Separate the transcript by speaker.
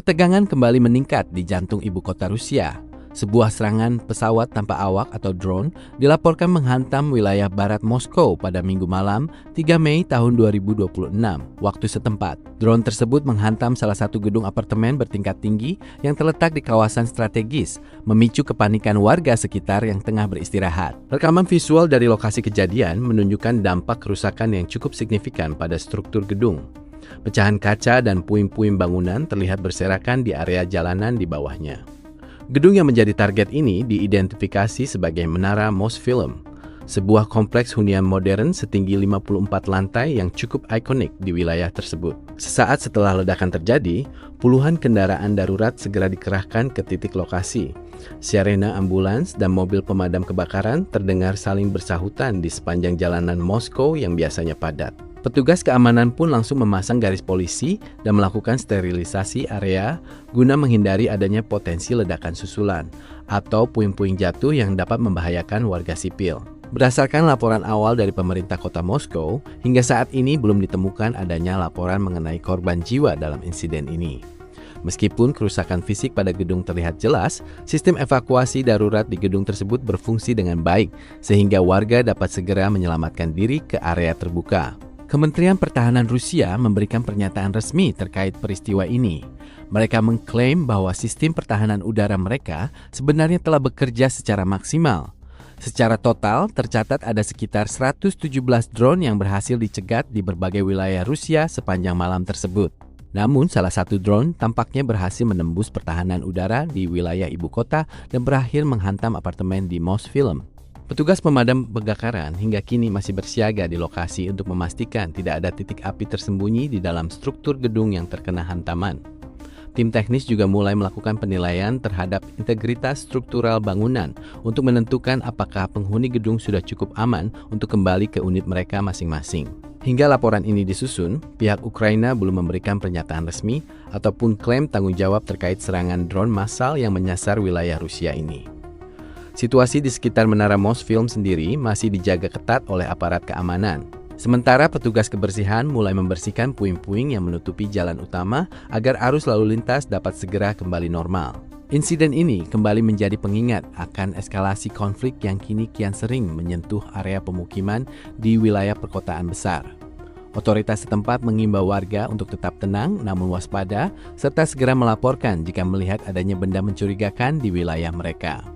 Speaker 1: Ketegangan kembali meningkat di jantung ibu kota Rusia. Sebuah serangan pesawat tanpa awak atau drone dilaporkan menghantam wilayah barat Moskow pada Minggu malam 3 Mei tahun 2026 waktu setempat. Drone tersebut menghantam salah satu gedung apartemen bertingkat tinggi yang terletak di kawasan strategis, memicu kepanikan warga sekitar yang tengah beristirahat. Rekaman visual dari lokasi kejadian menunjukkan dampak kerusakan yang cukup signifikan pada struktur gedung. Pecahan kaca dan puing-puing bangunan terlihat berserakan di area jalanan di bawahnya. Gedung yang menjadi target ini diidentifikasi sebagai Menara Mosfilm, sebuah kompleks hunian modern setinggi 54 lantai yang cukup ikonik di wilayah tersebut. Sesaat setelah ledakan terjadi, puluhan kendaraan darurat segera dikerahkan ke titik lokasi. Sirena ambulans dan mobil pemadam kebakaran terdengar saling bersahutan di sepanjang jalanan Moskow yang biasanya padat. Petugas keamanan pun langsung memasang garis polisi dan melakukan sterilisasi area guna menghindari adanya potensi ledakan susulan atau puing-puing jatuh yang dapat membahayakan warga sipil. Berdasarkan laporan awal dari pemerintah kota Moskow, hingga saat ini belum ditemukan adanya laporan mengenai korban jiwa dalam insiden ini. Meskipun kerusakan fisik pada gedung terlihat jelas, sistem evakuasi darurat di gedung tersebut berfungsi dengan baik sehingga warga dapat segera menyelamatkan diri ke area terbuka. Kementerian Pertahanan Rusia memberikan pernyataan resmi terkait peristiwa ini. Mereka mengklaim bahwa sistem pertahanan udara mereka sebenarnya telah bekerja secara maksimal. Secara total, tercatat ada sekitar 117 drone yang berhasil dicegat di berbagai wilayah Rusia sepanjang malam tersebut. Namun, salah satu drone tampaknya berhasil menembus pertahanan udara di wilayah ibu kota dan berakhir menghantam apartemen di Mosfilm. Petugas pemadam kebakaran hingga kini masih bersiaga di lokasi untuk memastikan tidak ada titik api tersembunyi di dalam struktur gedung yang terkena hantaman. Tim teknis juga mulai melakukan penilaian terhadap integritas struktural bangunan untuk menentukan apakah penghuni gedung sudah cukup aman untuk kembali ke unit mereka masing-masing. Hingga laporan ini disusun, pihak Ukraina belum memberikan pernyataan resmi ataupun klaim tanggung jawab terkait serangan drone massal yang menyasar wilayah Rusia ini. Situasi di sekitar Menara Mosfilm sendiri masih dijaga ketat oleh aparat keamanan. Sementara petugas kebersihan mulai membersihkan puing-puing yang menutupi jalan utama agar arus lalu lintas dapat segera kembali normal. Insiden ini kembali menjadi pengingat akan eskalasi konflik yang kini kian sering menyentuh area pemukiman di wilayah perkotaan besar. Otoritas setempat mengimbau warga untuk tetap tenang namun waspada serta segera melaporkan jika melihat adanya benda mencurigakan di wilayah mereka.